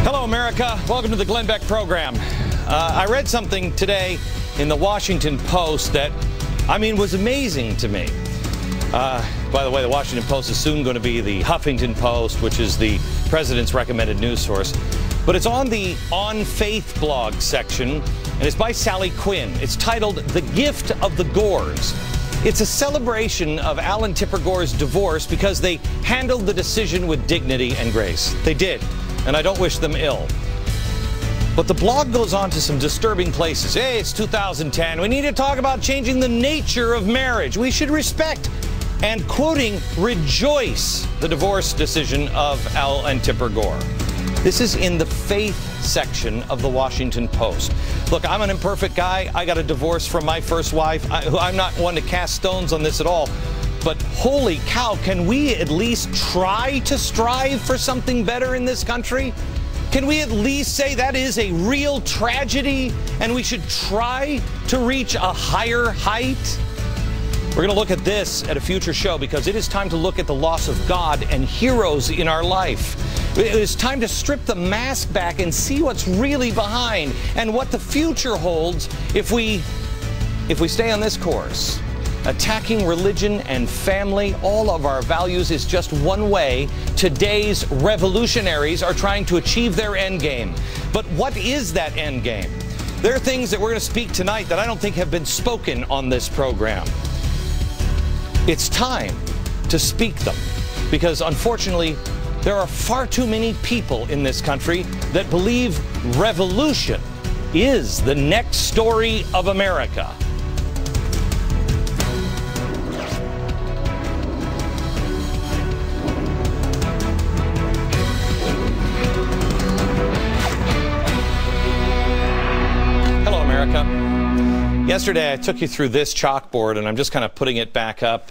Hello, America. Welcome to the Glenn Beck program. I read something today in the Washington Post that, was amazing to me. By the way, the Washington Post is soon going to be the Huffington Post, which is the president's recommended news source. But it's on the On Faith blog section, and it's by Sally Quinn. It's titled The Gift of the Gores. It's a celebration of Alan Tipper Gore's divorce because they handled the decision with dignity and grace. They did, and I don't wish them ill. But the blog goes on to some disturbing places. Hey, it's 2010. We need to talk about changing the nature of marriage. We should respect and, quoting, rejoice the divorce decision of Al and Tipper Gore. This is in the faith section of the Washington Post. Look, I'm an imperfect guy. I got a divorce from my first wife. I'm not one to cast stones on this at all. But holy cow, can we at least try to strive for something better in this country? Can we at least say that is a real tragedy and we should try to reach a higher height? We're going to look at this at a future show because it is time to look at the loss of God and heroes in our life. It is time to strip the mask back and see what's really behind and what the future holds if we stay on this course. Attacking religion and family, all of our values, is just one way today's revolutionaries are trying to achieve their end game. But what is that end game? There are things that we're going to speak tonight that I don't think have been spoken on this program. It's time to speak them because, unfortunately, there are far too many people in this country that believe revolution is the next story of America. Hello, America. Yesterday, I took you through this chalkboard, and I'm just kind of putting it back up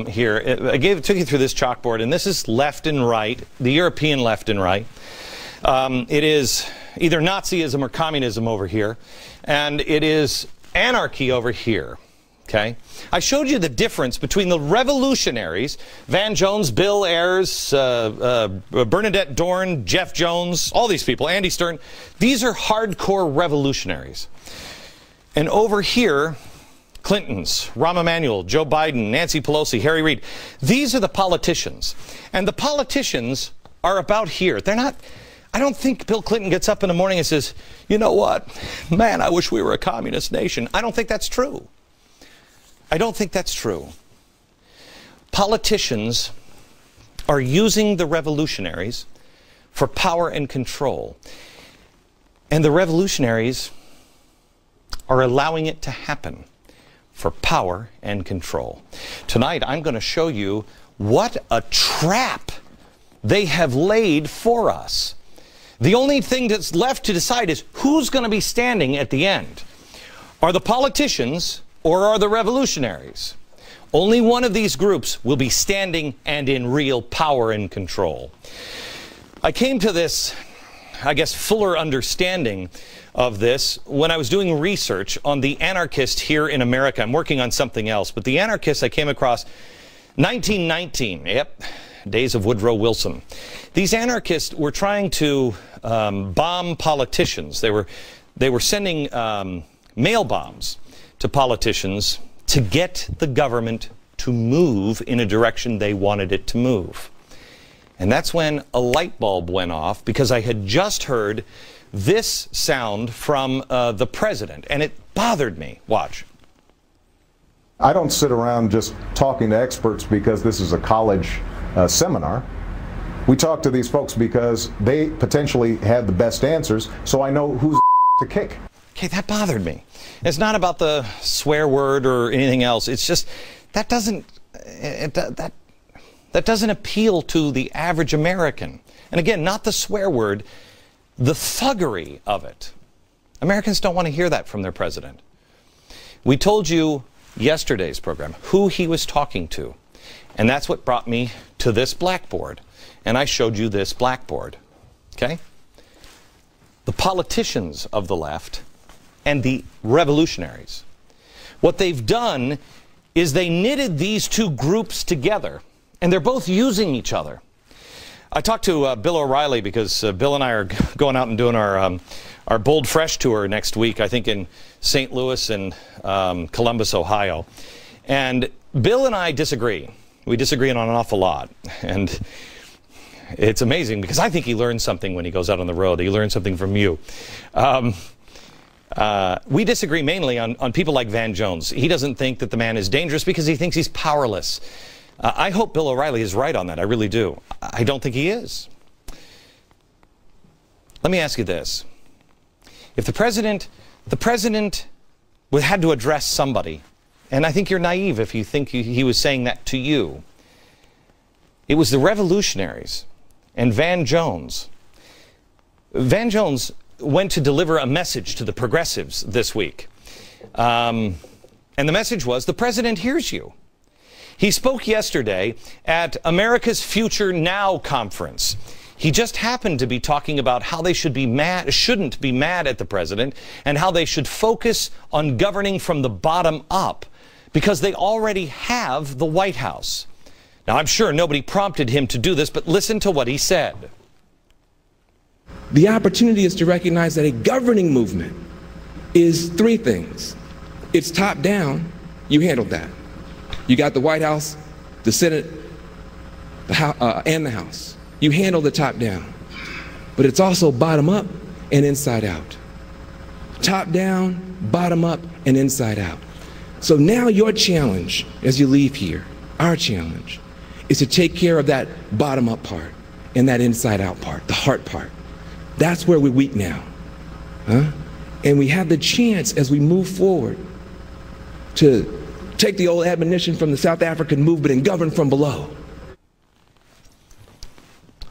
here. Took you through this chalkboard, and this is left and right, the European left and right. It is either Nazism or communism over here, and it is anarchy over here. Okay? I showed you the difference between the revolutionaries, Van Jones, Bill Ayers, Bernadette Dorn, Jeff Jones, all these people, Andy Stern. These are hardcore revolutionaries. And over here, Clintons, Rahm Emanuel, Joe Biden, Nancy Pelosi, Harry Reid. These are the politicians. And the politicians are about here. They're not, I don't think Bill Clinton gets up in the morning and says, you know what, man, I wish we were a communist nation. I don't think that's true. I don't think that's true. Politicians are using the revolutionaries for power and control. And the revolutionaries are allowing it to happen for power and control. Tonight, I'm going to show you what a trap they have laid for us. The only thing that's left to decide is who's going to be standing at the end. Are the politicians or are the revolutionaries? Only one of these groups will be standing and in real power and control. I came to this, I guess, fuller understanding of this when I was doing research on the anarchist here in America. I'm working on something else, but the anarchists I came across 1919, yep, days of Woodrow Wilson. These anarchists were trying to bomb politicians. They were sending mail bombs to politicians to get the government to move in a direction they wanted it to move. And that's when a light bulb went off because I had just heard this sound from the president, and it bothered me. Watch. I don't sit around just talking to experts because this is a college seminar. We talk to these folks because they potentially had the best answers, so I know who's to kick. Okay, that bothered me. It's not about the swear word or anything else. It's just that doesn't appeal to the average American. And again, not the swear word, the thuggery of it. Americans don't want to hear that from their president. We told you yesterday's program who he was talking to, and that's what brought me to this blackboard. And I showed you this blackboard. Okay? The politicians of the left and the revolutionaries. What they've done is they knitted these two groups together, and they're both using each other. I talked to Bill O'Reilly because Bill and I are going out and doing our Bold Fresh tour next week, I think in St. Louis and Columbus, Ohio. And Bill and I disagree. We disagree on an awful lot. And it's amazing because I think he learns something when he goes out on the road. He learns something from you. We disagree mainly on people like Van Jones. He doesn't think that the man is dangerous because he thinks he's powerless. I hope Bill O'Reilly is right on that. I really do. I don't think he is. Let me ask you this. If the president had to address somebody, and I think you're naive if you think he was saying that to you, it was the revolutionaries and Van Jones. Van Jones went to deliver a message to the progressives this week. And the message was, the president hears you. He spoke yesterday at America's Future Now conference. He just happened to be talking about how they shouldn't be mad at the president and how they should focus on governing from the bottom up because they already have the White House. Now, I'm sure nobody prompted him to do this, but listen to what he said. The opportunity is to recognize that a governing movement is three things. It's top down. You handled that. You got the White House, the Senate, and the House. You handle the top down. But it's also bottom up and inside out. Top down, bottom up, and inside out. So now your challenge as you leave here, our challenge, is to take care of that bottom up part and that inside out part, the heart part. That's where we're weak now. And we have the chance as we move forward to take the old admonition from the South African movement and govern from below.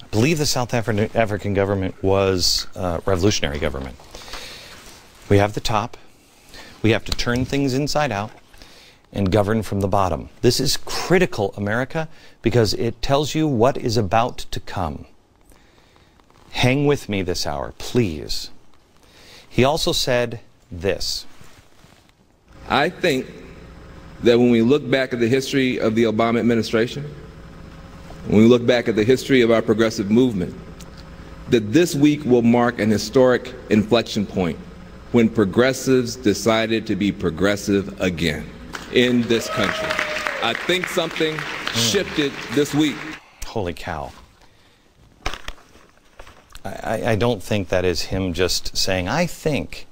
I believe the South African government was a revolutionary government. We have the top. We have to turn things inside out and govern from the bottom. This is critical, America, because it tells you what is about to come. Hang with me this hour, please. He also said this. I think that when we look back at the history of the Obama administration, when we look back at the history of our progressive movement, that this week will mark an historic inflection point when progressives decided to be progressive again in this country. I think something shifted this week. Holy cow. I don't think that is him just saying, I think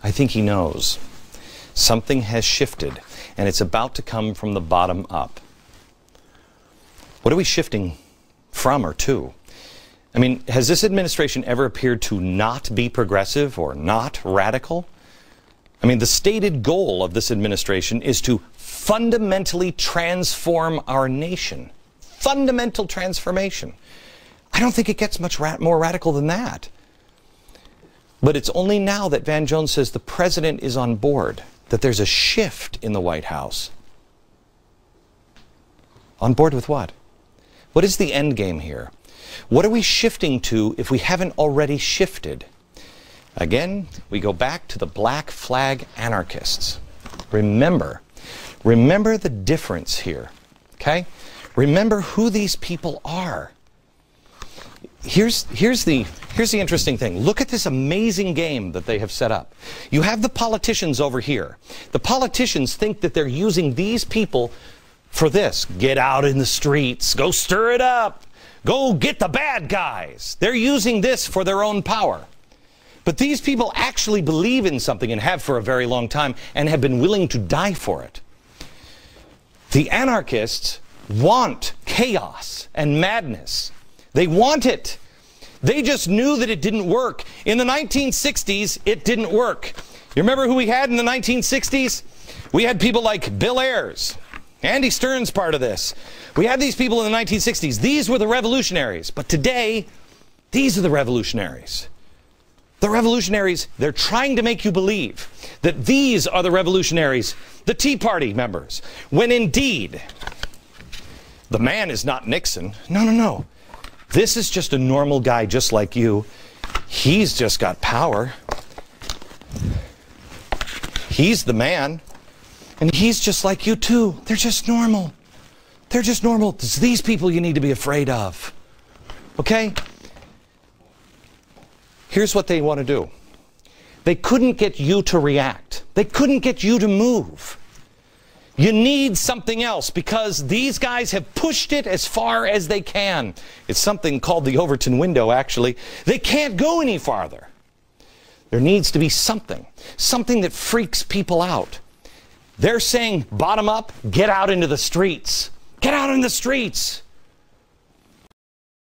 he knows. Something has shifted, and it's about to come from the bottom up. What are we shifting from or to? I mean, has this administration ever appeared to not be progressive or not radical? I mean, the stated goal of this administration is to fundamentally transform our nation. Fundamental transformation. I don't think it gets much more radical than that. But it's only now that Van Jones says the president is on board, that there's a shift in the White House. On board with what? What is the end game here? What are we shifting to if we haven't already shifted? Again, we go back to the black flag anarchists. Remember the difference here, okay? Remember who these people are. Here's the interesting thing. Look at this amazing game that they have set up. You have the politicians over here. The politicians think that they're using these people for this. Get out in the streets. Go stir it up. Go get the bad guys. They're using this for their own power. But these people actually believe in something and have for a very long time and have been willing to die for it. The anarchists want chaos and madness. They want it. They just knew that it didn't work. In the 1960s, it didn't work. You remember who we had in the 1960s? We had people like Bill Ayers. Andy Stern's part of this. We had these people in the 1960s. These were the revolutionaries. But today, these are the revolutionaries. The revolutionaries, they're trying to make you believe that these are the revolutionaries, the Tea Party members, when indeed, the man is not Nixon. No, no, no. This is just a normal guy just like you. He's just got power. He's the man. And he's just like you too. They're just normal. They're just normal. It's these people you need to be afraid of. Okay? Here's what they want to do. They couldn't get you to react. They couldn't get you to move. You need something else because these guys have pushed it as far as they can. It's something called the Overton window, actually. They can't go any farther. There needs to be something that freaks people out. They're saying, bottom up, get out into the streets. Get out in the streets.